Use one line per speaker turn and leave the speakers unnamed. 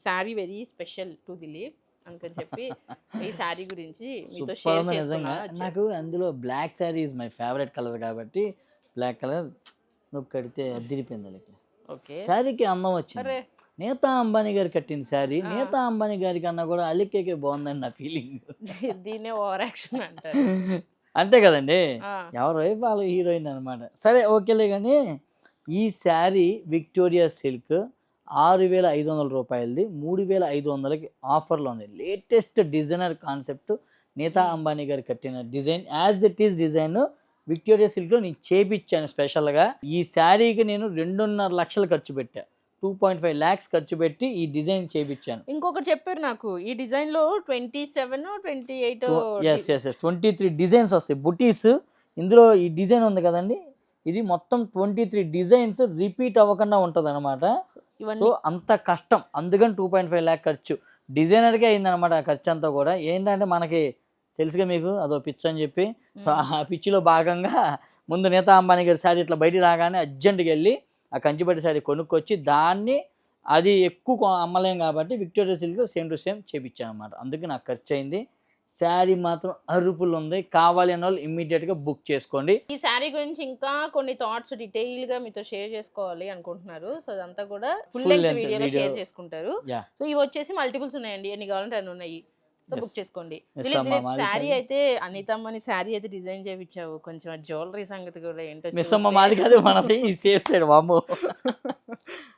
Sari very special to Dilip అందుకని చెప్పి ఈ శారీ గురించి మీతో
సూపర్
షేర్
ఉంది నిజంగా.
చేసుకున్నాను వచ్చాను.
నాకు అందులో black sari is my favourite colour కాబట్టి బ్లాక్ కలర్ నువ్వు కడితే అదిరిపోయింది వాళ్ళకి.
ఓకే
శారీకి అందం వచ్చింది.
అరే
నేతా అంబానీ గారు కట్టిన శారీ నేతా అంబానీ గారి కన్నా కూడా అలికేకే బాగుందని నా ఫీలింగ్.
దీన్నే ఓవర్ యాక్షన్ అంటారు.
అంతే కదండి,
ఆ,
ఎవరు వైఫ్ వాళ్ళ హీరోయిన్ అనమాట. సరే ఓకేలే కానీ ఈ శారీ విక్టోరియా సిల్క్ 6,500 రూపాయలది 3,500కి ఆఫర్లో ఉంది. Latest designer concept Nita Ambani గారు కట్టిన design as it is design Victoria సిల్క్లో నేను చేపించాను స్పెషల్గా. ఈ శారీకి నేను 2.5 లక్షలు ఖర్చు పెట్టా, 2.5 lakhs ఖర్చు పెట్టి ఈ డిజైన్ చేపించాను.
ఇంకొకటి చెప్పారు నాకు ఈ డిజైన్ లో 27 28
ఎస్ 23 డిజైన్స్ వస్తాయి బుటీస్. ఇందులో ఈ డిజైన్ ఉంది కదండి, ఇది మొత్తం 23 డిజైన్స్ రిపీట్ అవ్వకుండా ఉంటుంది అనమాట. సో
ఇవన్నీ
అంత కష్టం, అందుకని 2.5 lakh ఖర్చు డిజైనర్కే అయిందనమాట. ఆ ఖర్చు అంతా కూడా ఏంటంటే మనకి తెలుసుగా మీకు అదో పిచ్ అని చెప్పి. సో ఆ పిచ్చిలో భాగంగా ముందు నేతా అంబానీ గారి శారీ ఇట్లా బయటికి రాగానే అర్జెంటుగా వెళ్ళి ఆ కంచిపట్టి శారీ కొనుక్కొచ్చి దాన్ని అది ఎక్కువ అమ్మలేం కాబట్టి Victoria silk same to same చేపించాను అనమాట. అందుకే నాకు ఖర్చు అయింది. శారీ మాత్రం అరుపులు ఉంది, కావాలి అన్న వాళ్ళు ఇమ్మీడియట్గా బుక్ చేసుకోండి.
ఈ శారీ గురించి ఇంకా కొన్ని థాట్స్ డీటెయిల్ గా మీతో షేర్ చేసుకోవాలి అనుకుంటున్నారు. సో అదంతా కూడా ఫుల్
Full
లెంగ్త్
length
వీడియోలో
video.
షేర్ చేసుకుంటారు.
యా
సో ఇవి వచ్చేసి మల్టిపుల్స్ ఉన్నాయండి, ఎన్ని కావాలంటే అన్ని ఉన్నాయి. So
Yes.
బుక్ చేసుకోండి.
Yes,
దిలీప్
అమ్మా, మాది
శారీ
కాదు.
అయితే అనితమ్మని శారీ అయితే డిజైన్ చేయించావు, కొంచెం జ్యువెలరీ సంగతి కూడా ఏంటో
మిస్ అమ్మ
చూస్తే.
మాది కాదు మనది ఈ సేఫ్ సైడ్ వాము.